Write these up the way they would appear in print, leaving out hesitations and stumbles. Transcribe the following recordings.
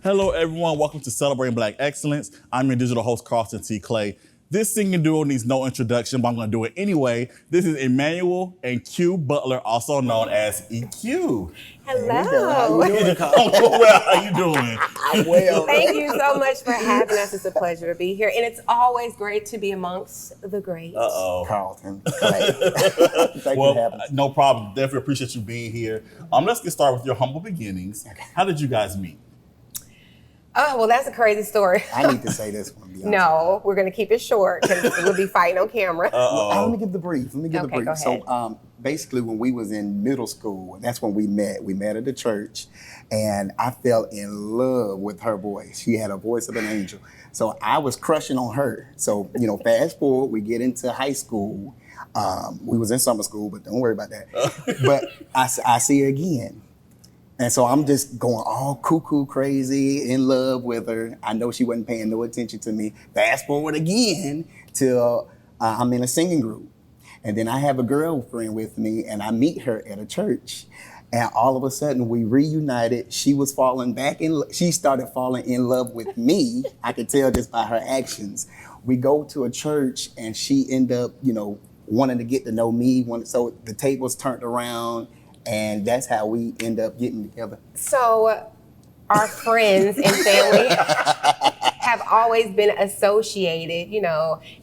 Hello, everyone. Welcome to Celebrating Black Excellence. I'm your digital host, Carlton T. Clay. This singing duo needs no introduction, but I'm going to do it anyway. This is Emmanuel and Que Butler, also known as EQue. Hello. How you doing, Carl? Well, how you doing? I'm well. Thank you so much for having us. It's a pleasure to be here. And it's always great to be amongst the greats. Uh-oh. Carlton. Thank you for having us. No problem. Definitely appreciate you being here. Let's get started with your humble beginnings. How did you guys meet? Oh, well, that's a crazy story. I need to say this one. No, we're going to keep it short because we'll be fighting on camera. Let me get the brief. Okay, go ahead. So basically when we was in middle school, that's when we met. We met at the church and I fell in love with her voice. She had a voice of an angel. So I was crushing on her. So, fast forward, we get into high school. We was in summer school, but don't worry about that. But I see her again. And so I'm just going all cuckoo crazy, in love with her. I know she wasn't paying no attention to me. Fast forward again till I'm in a singing group. And then I have a girlfriend with me and I meet her at a church. And all of a sudden we reunited. She started falling in love with me. I could tell just by her actions. We go to a church and she ended up, wanting to get to know me. So the tables turned around. And that's how we end up getting together. So our friends and family have always been associated.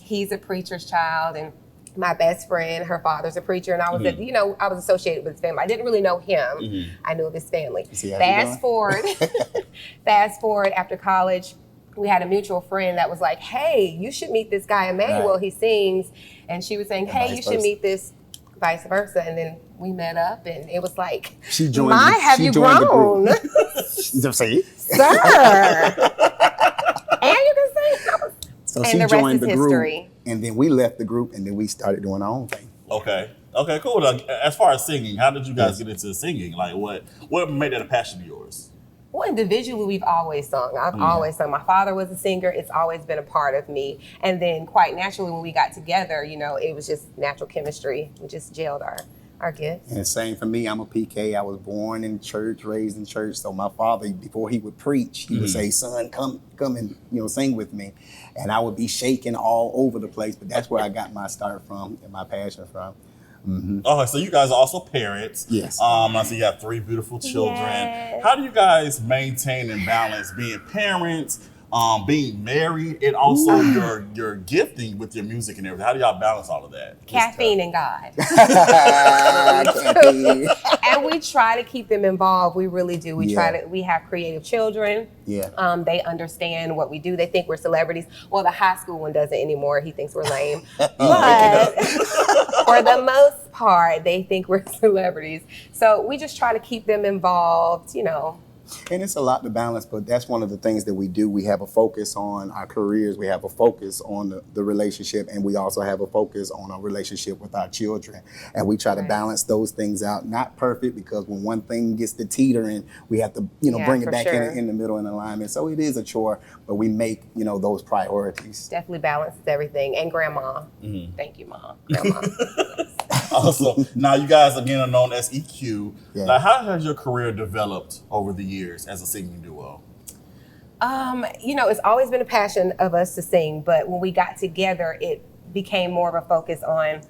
He's a preacher's child and my best friend, her father's a preacher. And I was, I was associated with his family. I didn't really know him. I knew of his family. Fast forward after college, we had a mutual friend that was like, hey, you should meet this guy, Emmanuel. Right. He sings. And she was saying, hey, you should meet this, vice versa. And then we met up and it was like, have you grown? See? Sir. And you can sing. So and she the joined rest the is group history. And then we left the group and then we started doing our own thing. Okay, cool. Now, as far as singing, how did you guys get into singing? Like what made that a passion of yours? Well, individually, we've always sung. I've always sung. My father was a singer. It's always been a part of me. And then quite naturally, when we got together, it was just natural chemistry. We just gelled our gifts. And same for me. I'm a PK. I was born in church, raised in church. So my father, before he would preach, he would say, son, come and sing with me. And I would be shaking all over the place. But that's where I got my start from and my passion from. Mm-hmm. Okay, so you guys are also parents. Yes. I see you have 3 beautiful children. Yes. How do you guys maintain and balance being parents, being married, and also your gifting with your music and everything? How do y'all balance all of that? Caffeine and God. And we try to keep them involved. We really do. We have creative children. Yeah. They understand what we do. They think we're celebrities. Well, the high school one doesn't anymore. He thinks we're lame. But for the most part, they think we're celebrities. So we just try to keep them involved, And it's a lot to balance, but that's one of the things that we do. We have a focus on our careers. We have a focus on the relationship, and we also have a focus on our relationship with our children. And we try to balance those things out. Not perfect, because when one thing gets to teetering, we have to, bring it back in the middle in alignment. So it is a chore, but we make, those priorities. Definitely balances everything. And grandma. Mm-hmm. Thank you, Mom. Grandma. Also, now you guys again are known as EQue. Yeah. Now, how has your career developed over the years as a singing duo? It's always been a passion of us to sing, but when we got together, it became more of a focus on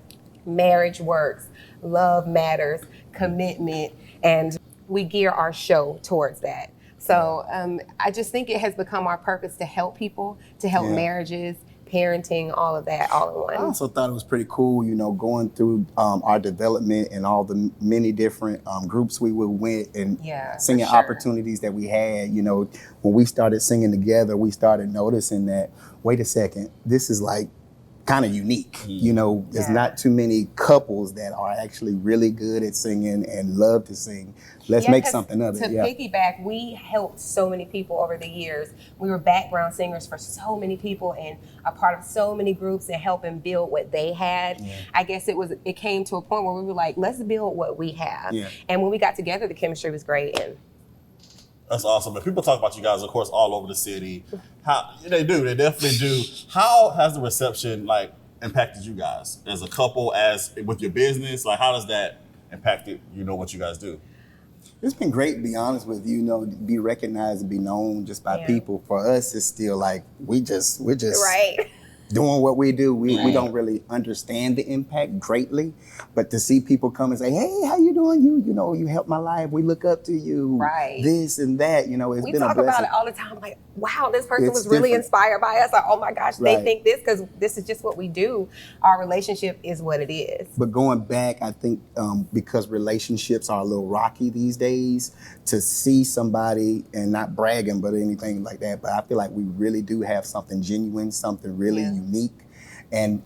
marriage works, love matters, commitment, and we gear our show towards that. So I just think it has become our purpose to help people, to help marriages, parenting, all of that, all in one. I also thought it was pretty cool, going through our development and all the many different groups we were with and singing opportunities that we had. When we started singing together, we started noticing that, wait a second, this is like kind of unique. There's not too many couples that are actually really good at singing and love to sing. Let's make something of it. To piggyback, we helped so many people over the years. We were background singers for so many people and a part of so many groups and helping build what they had. Yeah. I guess it came to a point where we were like, let's build what we have. Yeah. And when we got together, the chemistry was great. And that's awesome. But people talk about you guys, of course, all over the city. They definitely do. How has the reception impacted you guys as a couple, as with your business? How does that impact what you guys do? It's been great, to be honest with you. You know, to be recognized and be known just by Yeah. people. For us, it's still like we're just Right. doing what we do. We don't really understand the impact greatly, but to see people come and say, "Hey, how you doing? You know, you helped my life. We look up to you." Right. This and that. You know, it's We been a talk blessing. about it all the time. Like, wow, this person It's was really different. inspired by us. Like, oh my gosh, they Right. think this because this is just what we do. Our relationship is what it is. But going back, I think because relationships are a little rocky these days, to see somebody, and not bragging, but anything like that, but I feel like we really do have something genuine, something really Yeah. unique. And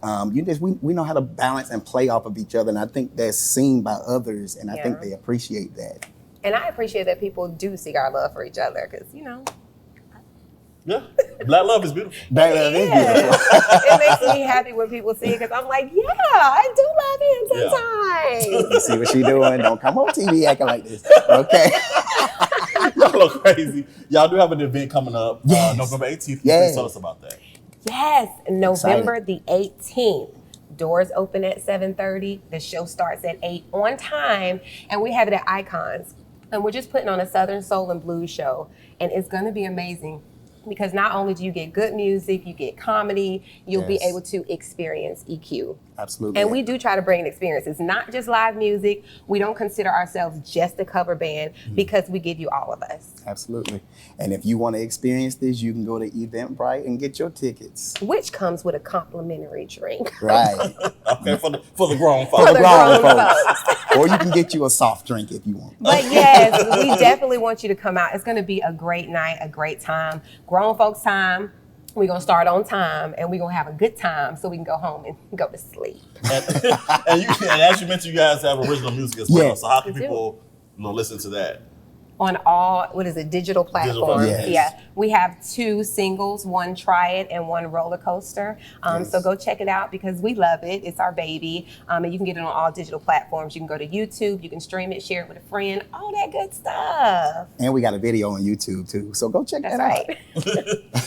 we know how to balance and play off of each other. And I think that's seen by others, and I think Yeah. they appreciate that. And I appreciate that people do see our love for each other because, you know, Yeah, black love is beautiful. That is beautiful. it makes me happy when people see it because I'm like, yeah, I do love him sometimes. You see what she doing? Don't come on TV acting like this. Okay. Y'all look crazy. Y'all do have an event coming up Yes. November 18th. Yes. Please tell us about that. Yes, November Excited. the 18th. Doors open at 7:30. The show starts at 8 on time, and we have it at Icons. And we're just putting on a Southern Soul and Blues show, and it's going to be amazing because not only do you get good music, you get comedy, you'll be Yes. able to experience EQ. Absolutely. And we do try to bring an experience. It's not just live music. We don't consider ourselves just a cover band because we give you all of us. Absolutely. And if you want to experience this, you can go to Eventbrite and get your tickets. Which comes with a complimentary drink. Right. Okay, for the grown For folks. the the grown grown folks. Or you can get you a soft drink if you want. But yes, we definitely want you to come out. It's going to be a great night, a great time. Grown folks time. We're going to start on time and we're going to have a good time so we can go home and go to sleep. And as you mentioned, you guys have original music as well. Yes. So how can We do. people listen to that? On all, digital platforms. Yes. Yeah. We have 2 singles, one Try It and one Roller Coaster. Yes. So go check it out because we love it. It's our baby. And you can get it on all digital platforms. You can go to YouTube, you can stream it, share it with a friend, all that good stuff. And we got a video on YouTube too. So go check That's that out. right.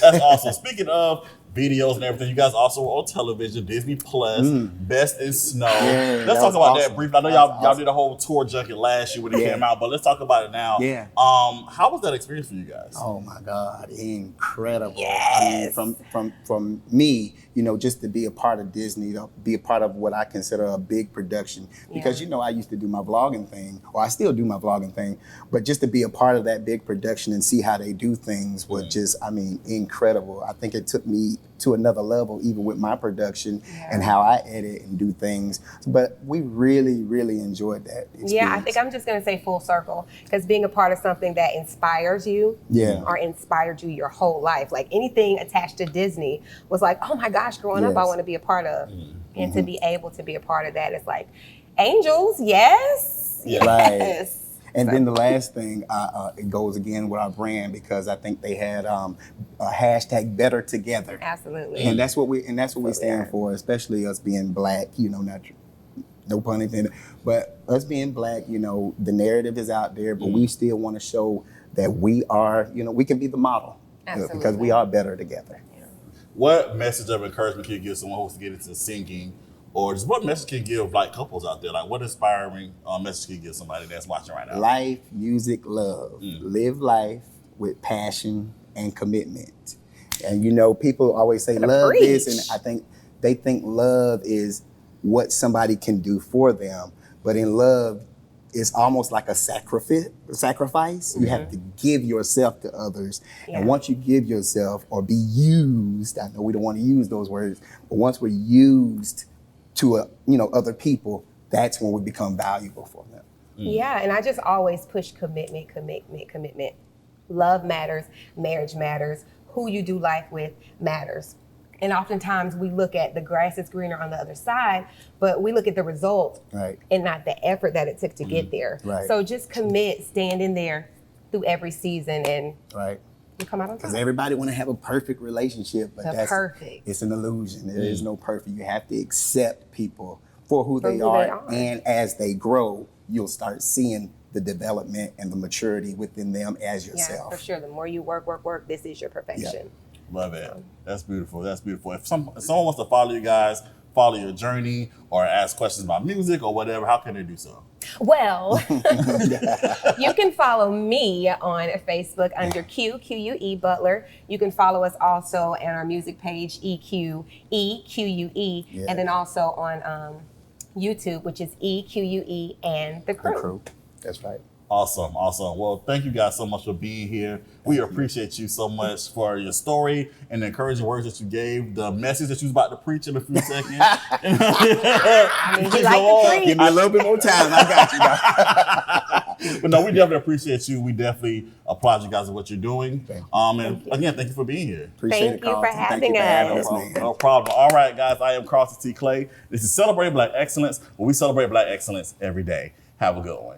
That's awesome. Speaking of videos and everything, you guys also on television, Disney Plus, Best in Snow. Yeah, Let's that talk was about that awesome. briefly. I know That was y'all awesome. did a whole tour junket last year when it Yeah. came out, but let's talk about it now. Yeah. How was that experience for you guys? Oh my God, incredible. Yes. I mean, from me, just to be a part of Disney, to be a part of what I consider a big production. Because, Yeah. I used to do my vlogging thing, or I still do my vlogging thing, but just to be a part of that big production and see how they do things was just, incredible. I think it took me to another level, even with my production and how I edit and do things. But we really, really enjoyed that experience. Yeah, I think I'm just going to say full circle because being a part of something that inspires you Yeah. or inspired you your whole life, like anything attached to Disney was like, oh my gosh, growing up, I Yes. want to be a part of. And to be able to be a part of that, it's like, angels, yes. Yeah. Right. Yes. And then the last thing, it goes again with our brand because I think they had a hashtag Better Together, Absolutely. and that's what we stand for, especially us being Black. Not no pun intended, but us being Black. The narrative is out there, but we still want to show that we are. We can be the model because Absolutely. we are better together. What message of encouragement can you give someone who wants to get into singing? Or just what message can you give like couples out there? Like what inspiring message can you give somebody that's watching right now? Life, music, love. Live life with passion and commitment. And people always say Gonna love this, preach. and I think they think love is what somebody can do for them. But in love, it's almost like a sacrifice. You have to give yourself to others. Yeah. And once you give yourself or be used, I know we don't want to use those words, but once we're used to other people, that's when we become valuable for them. Yeah, and I just always push commitment. Love matters, marriage matters, who you do life with matters. And oftentimes we look at the grass is greener on the other side, but we look at the result Right. and not the effort that it took to get there. Right. So just commit, stand in there through every season and Right. you come out on Because top. everybody want to have a perfect relationship, but Perfect. it's an illusion. There is no perfect. You have to accept people for who For they who are, they are. and as they grow, you'll start seeing the development and the maturity within them as Yeah, yourself. for sure. The more you work, this is your perfection. Love it. That's beautiful. That's beautiful. If someone wants to follow you guys, follow your journey or ask questions about music or whatever, how can they do so? Well, you can follow me on Facebook under QUE Butler. You can follow us also on our music page, EQue, Yeah. and then also on YouTube, which is EQue and The Crew. The Crew. That's right. Awesome, awesome. Well, thank you guys so much for being here. We appreciate you so much for your story and the encouraging words that you gave, the message that you was about to preach in a few seconds. I mean, you like to preach. Give me a little bit more time. I got you, dog. But no, we definitely appreciate you. We definitely applaud you guys for what you're doing. Thank you. And again, thank you for being here. Appreciate Thank it, you for Carlton. Thank having you for having us. us, man. No problem. All right, guys, I am Carlton T. Clay. This is Celebrating Black Excellence, where we celebrate Black excellence every day. Have a good one.